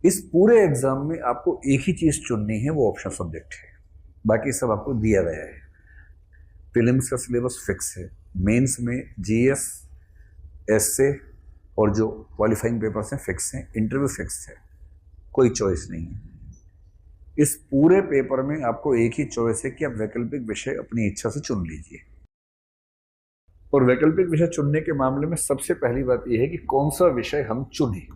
इस पूरे एग्जाम में आपको एक ही चीज चुननी है, वो ऑप्शन सब्जेक्ट है, बाकी सब आपको दिया गया है। प्रीलिम्स का सिलेबस फिक्स है, मेंस में जीएस, एसए और जो क्वालिफाइंग पेपर्स हैं फिक्स हैं, इंटरव्यू फिक्स है, कोई चॉइस नहीं है। इस पूरे पेपर में आपको एक ही चॉइस है कि आप वैकल्पिक विषय अपनी इच्छा से चुन लीजिए। और वैकल्पिक विषय चुनने के मामले में सबसे पहली बात यह है कि कौन सा विषय हम चुने।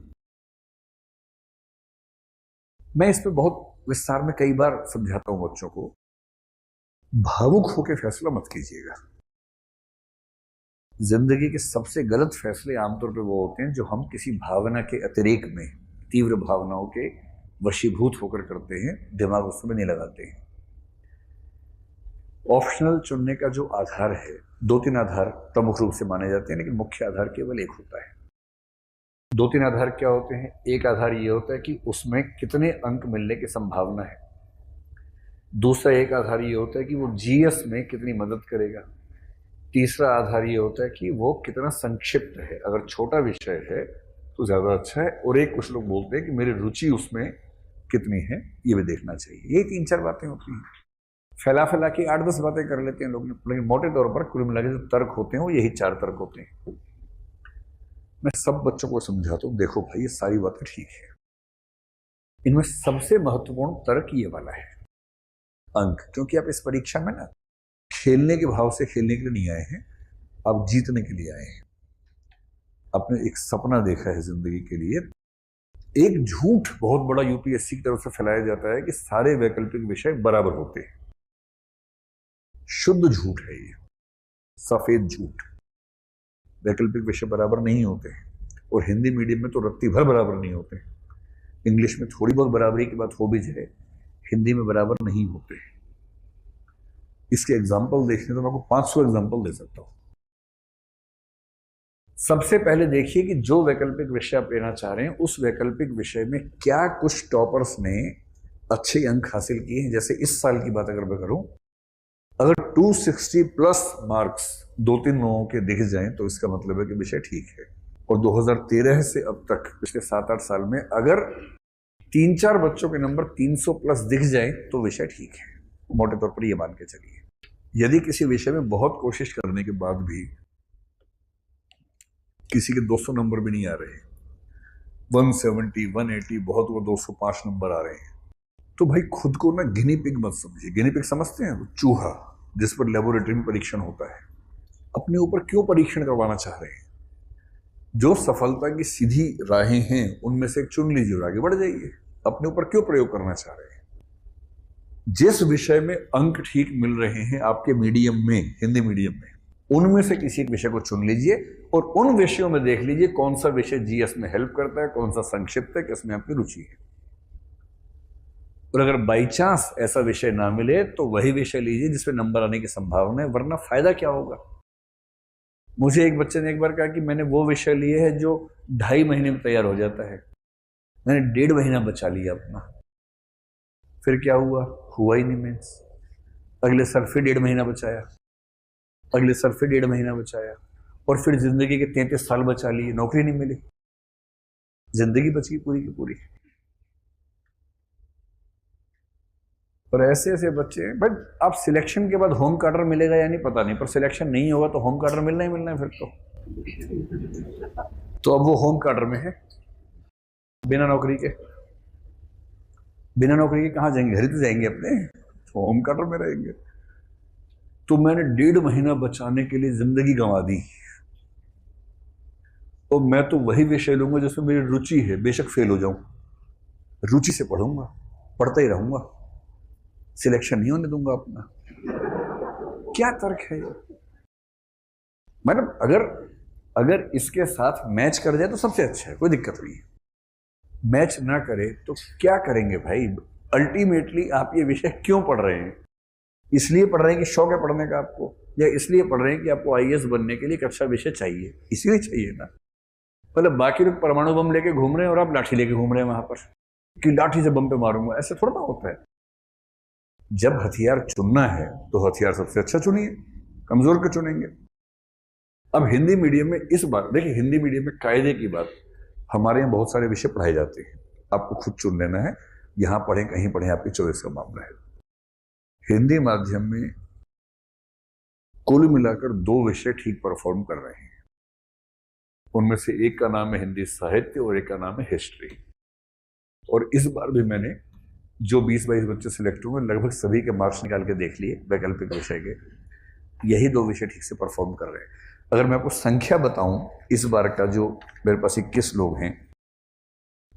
मैं इस पे बहुत विस्तार में कई बार समझाता हूं बच्चों को, भावुक होकर फैसला मत कीजिएगा। जिंदगी के सबसे गलत फैसले आमतौर पे वो होते हैं जो हम किसी भावना के अतिरेक में, तीव्र भावनाओं के वशीभूत होकर करते हैं, दिमाग उस समय नहीं लगाते हैं। ऑप्शनल चुनने का जो आधार है, 2-3 आधार प्रमुख रूप से माने जाते हैं, लेकिन मुख्य आधार केवल एक होता है। 2-3 आधार क्या होते हैं? एक आधार ये होता है कि उसमें कितने अंक मिलने की संभावना है। दूसरा एक आधार ये होता है कि वो जीएस में कितनी मदद करेगा। तीसरा आधार ये होता है कि वो कितना संक्षिप्त है, अगर छोटा विषय है तो ज्यादा अच्छा है। और एक कुछ लोग बोलते हैं कि मेरी रुचि उसमें कितनी है, ये भी देखना चाहिए। ये 3-4 बातें होती हैं। फैला फैला के 8-10 बातें कर लेते हैं लोग, लेकिन मोटे तौर पर कुल मिला के जो तर्क होते हैं वो यही 4 तर्क होते हैं। मैं सब बच्चों को समझाता हूँ, देखो भाई ये सारी बातें ठीक है, इनमें सबसे महत्वपूर्ण तर्क ये वाला है, अंक। क्योंकि आप इस परीक्षा में ना खेलने के भाव से खेलने के लिए नहीं आए हैं, आप जीतने के लिए आए हैं। आपने एक सपना देखा है जिंदगी के लिए। एक झूठ बहुत बड़ा यूपीएससी की तरफ से फैलाया जाता है कि सारे वैकल्पिक विषय बराबर होते हैं। शुद्ध झूठ है ये, सफेद झूठ। वैकल्पिक विषय बराबर नहीं होते हैं, और हिंदी मीडियम में तो रत्ती भर बराबर नहीं होते। इंग्लिश में थोड़ी बहुत बराबरी की बात हो भी जाए, हिंदी में बराबर नहीं होते। इसके एग्जाम्पल देखने तो मैं आपको 500 एग्जाम्पल दे सकता हूं। सबसे पहले देखिए कि जो वैकल्पिक विषय आप लेना चाह रहे हैं, उस वैकल्पिक विषय में क्या कुछ टॉपर्स ने अच्छे अंक हासिल किए हैं। जैसे इस साल की बात अगर मैं करूं, अगर 260+ मार्क्स 2-3 लोगों के दिख जाएं तो इसका मतलब है कि विषय ठीक है। और 2013 से अब तक पिछले 7-8 साल में अगर 3-4 बच्चों के नंबर 300+ दिख जाएं तो विषय ठीक है। मोटे तौर पर ये मान के चलिए। यदि किसी विषय में बहुत कोशिश करने के बाद भी किसी के 200 नंबर भी नहीं आ रहे, 170, 180, बहुत वो 205 नंबर आ रहे हैं, तो भाई खुद को ना गिनी पिग मत समझिए। गिनी पिग समझते हैं? वो चूहा जिस पर लेबोरेटरी में परीक्षण होता है। अपने ऊपर क्यों परीक्षण करवाना चाह रहे हैं? जो सफलता की सीधी राहें हैं उनमें से एक चुन लीजिए और आगे बढ़ जाइए। अपने ऊपर क्यों प्रयोग करना चाह रहे हैं? जिस विषय में अंक ठीक मिल रहे हैं आपके मीडियम में, हिंदी मीडियम में, उनमें से किसी एक विषय को चुन लीजिए और उन विषयों में देख लीजिए कौन सा विषय जीएस में हेल्प करता है, कौन सा संक्षिप्त है, किसमें आपकी रुचि है। और अगर बाई चांस ऐसा विषय ना मिले तो वही विषय लीजिए जिसमें नंबर आने की संभावना है, वरना फायदा क्या होगा। मुझे एक बच्चे ने एक बार कहा कि मैंने वो विषय लिए है जो 2.5 महीने में तैयार हो जाता है, मैंने 1.5 महीना बचा लिया अपना। फिर क्या हुआ ही नहीं। मेंस अगले साल फिर 1.5 महीना बचाया, अगले साल फिर 1.5 महीना बचाया, और फिर जिंदगी के 33 साल बचा लिए, नौकरी नहीं मिली, जिंदगी बची पूरी की पूरी। और ऐसे ऐसे बच्चे हैं। बट आप सिलेक्शन के बाद होम क्वार्टर मिलेगा या नहीं पता नहीं, पर सिलेक्शन नहीं होगा तो होम क्वार्टर मिलना ही मिलना है फिर तो अब वो होम क्वार्टर में है, बिना नौकरी के। बिना नौकरी के कहाँ जाएंगे? घर ही तो जाएंगे अपने, तो होम क्वार्टर में रहेंगे। तो मैंने 1.5 महीना बचाने के लिए जिंदगी गंवा दी। और मैं तो वही विषय लूंगा जिसमें मेरी रुचि है, बेशक फेल हो जाऊं, रुचि से पढ़ूंगा, पढ़ता ही रहूंगा, सिलेक्शन नहीं होने दूंगा अपना। क्या तर्क है ये? मतलब अगर इसके साथ मैच कर जाए तो सबसे अच्छा है, कोई दिक्कत नहीं है। मैच ना करे तो क्या करेंगे भाई? अल्टीमेटली आप ये विषय क्यों पढ़ रहे हैं? इसलिए पढ़ रहे हैं कि शौक है पढ़ने का आपको, या इसलिए पढ़ रहे हैं कि आपको आईएएस बनने के लिए एक अच्छा विषय चाहिए? इसीलिए चाहिए ना। मतलब बाकी लोग परमाणु बम लेके घूम रहे हैं और आप लाठी लेके घूम रहे हैं वहां पर कि लाठी से बम पे मारूंगा, ऐसे थोड़ा ना होता है। जब हथियार चुनना है तो हथियार सबसे अच्छा चुनिए, कमजोर के चुनेंगे। अब हिंदी मीडियम में इस बार देखिए, हिंदी मीडियम में कायदे की बात, हमारे यहाँ बहुत सारे विषय पढ़ाए जाते हैं, आपको खुद चुन लेना है, यहां पढ़ें कहीं पढ़ें, आपकी चॉइस का मामला है। हिंदी माध्यम में कुल मिलाकर 2 विषय ठीक परफॉर्म कर रहे हैं। उनमें से एक का नाम है हिंदी साहित्य और एक का नाम है हिस्ट्री। और इस बार भी मैंने जो 20-22 बच्चे सिलेक्ट हुए, लगभग सभी के मार्क्स निकाल के देख लिए वैकल्पिक विषय के। यही 2 विषय ठीक से परफॉर्म कर रहे हैं। अगर मैं आपको संख्या बताऊं, इस बार का जो मेरे पास 21 लोग हैं,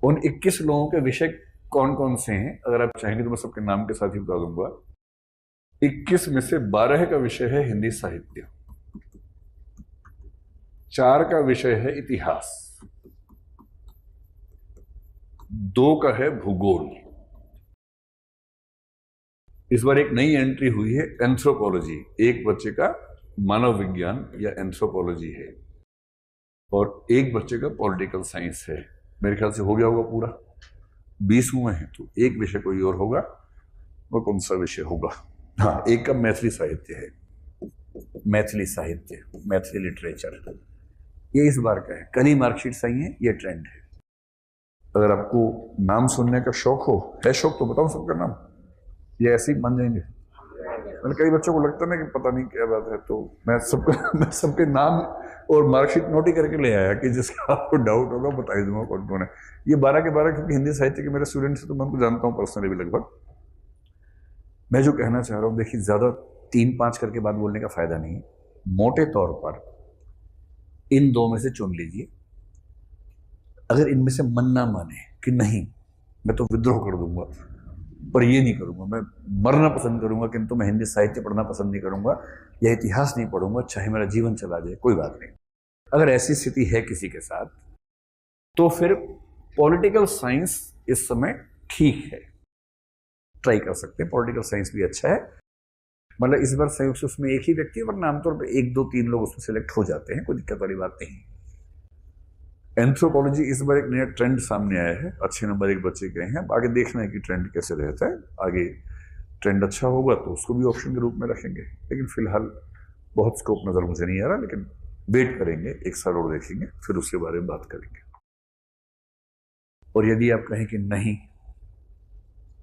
उन 21 लोगों के विषय कौन कौन से हैं, अगर आप चाहेंगे तो मैं सबके नाम के साथ ही बता दूंगा। 21 में से 12 का विषय है हिंदी साहित्य, 4 का विषय है इतिहास, 2 का है भूगोल। इस बार एक नई एंट्री हुई है एंथ्रोपोलॉजी, एक बच्चे का मानव विज्ञान या एंथ्रोपोलॉजी है, और एक बच्चे का पॉलिटिकल साइंस है। मेरे ख्याल से हो गया होगा पूरा, 20 हुए हैं, तो एक विषय कोई और होगा। वो कौन सा विषय होगा? हाँ, एक का मैथिली साहित्य है, मैथिली साहित्य, मैथिली लिटरेचर, ये इस बार का है। कल ही मार्कशीट आई है, ये ट्रेंड है। अगर आपको नाम सुनने का शौक हो, है शौक, तो बताओ सबका नाम, ये ऐसे ही मान जाएंगे। मैंने कई बच्चों को लगता है ना कि पता नहीं क्या बात है, तो मैं सबके नाम और मार्कशीट नोट ही करके ले आया कि जिसका आपको डाउट होगा बता ही दूंगा कौन कौन है। ये 12 के 12 क्योंकि हिंदी साहित्य के मेरे स्टूडेंट्स हैं, तो मैं उनको जानता हूँ पर्सनली भी लगभग। मैं जो कहना चाह रहा हूँ, देखिए, ज़्यादा 3-5 करके बात बोलने का फायदा नहीं है। मोटे तौर पर इन 2 में से चुन लीजिए। अगर इनमें से मन ना माने कि नहीं मैं तो विद्रोह कर दूंगा, पर ये नहीं करूंगा, मैं मरना पसंद करूंगा, किंतु मैं हिंदी साहित्य पढ़ना पसंद नहीं करूंगा या इतिहास नहीं पढ़ूंगा, चाहे मेरा जीवन चला जाए, कोई बात नहीं। अगर ऐसी स्थिति है किसी के साथ, तो फिर पॉलिटिकल साइंस इस समय ठीक है, ट्राई कर सकते हैं। पॉलिटिकल साइंस भी अच्छा है, मतलब इस बार संयुक्त से उसमें एक ही व्यक्ति है, वरना आमतौर पर 1, 2, 3 लोग उसमें सिलेक्ट हो जाते हैं, कोई दिक्कत वाली बात नहीं। एंथ्रोपोलॉजी इस बार एक नया ट्रेंड सामने आया है, अच्छे नंबर एक बच्चे गए हैं। आगे देखना है कि ट्रेंड कैसे रहता है, आगे ट्रेंड अच्छा होगा तो उसको भी ऑप्शन के रूप में रखेंगे, लेकिन फिलहाल बहुत स्कोप नजर मुझे नहीं आ रहा। लेकिन वेट करेंगे, 1 साल और देखेंगे, फिर उसके बारे में बात करेंगे। और यदि आप कहें कि नहीं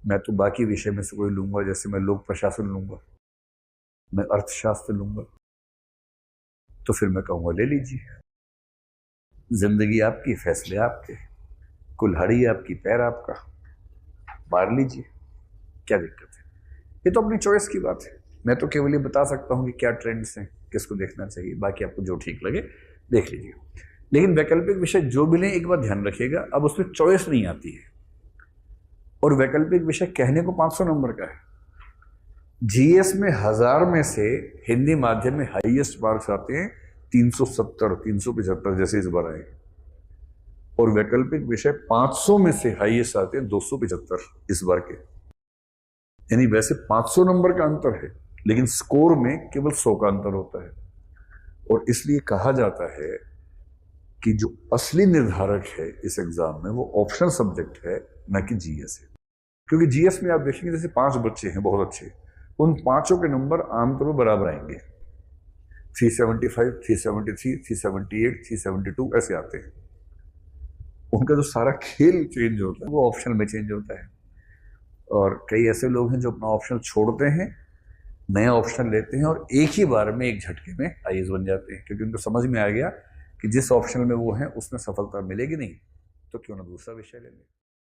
मैं तो बाकी विषय में से कोई लूंगा, जैसे मैं लोक प्रशासन लूंगा, मैं अर्थशास्त्र लूंगा, तो फिर मैं कहूंगा ले लीजिए। जिंदगी आपकी, फैसले आपके, कुल्हाड़ी आपकी, पैर आपका, मार लीजिए, क्या दिक्कत है। ये तो अपनी चॉइस की बात है। मैं तो केवल ये बता सकता हूं कि क्या ट्रेंड्स हैं, किसको देखना चाहिए, बाकी आपको जो ठीक लगे देख लीजिए। लेकिन वैकल्पिक विषय जो भी लें, एक बात ध्यान रखिएगा, अब उसमें चॉइस नहीं आती है, और वैकल्पिक विषय कहने को 500 नंबर का है। जीएस में 1000 में से हिंदी माध्यम में हाईएस्ट मार्क्स आते हैं 370, 375 जैसे इस बार आए, और वैकल्पिक विषय 500 में से हाईएस्ट आते हैं 275 इस बार के। यानी वैसे 500 नंबर का अंतर है, लेकिन स्कोर में केवल 100 का अंतर होता है। और इसलिए कहा जाता है कि जो असली निर्धारक है इस एग्जाम में वो ऑप्शनल सब्जेक्ट है, न कि जीएस है। क्योंकि जीएस में आप देखेंगे जैसे 5 बच्चे हैं बहुत अच्छे, उन 5 के नंबर आमतौर पर बराबर आएंगे, 375, 373, 378, 372 ऐसे आते हैं। उनका जो सारा खेल चेंज होता है वो ऑप्शनल में चेंज होता है। और कई ऐसे लोग हैं जो अपना ऑप्शनल छोड़ते हैं, नया ऑप्शनल लेते हैं, और एक ही बार में, एक झटके में आईएएस बन जाते हैं, क्योंकि उनको समझ में आ गया कि जिस ऑप्शनल में वो हैं उसमें सफलता मिलेगी नहीं, तो क्यों ना दूसरा विषय ले लें।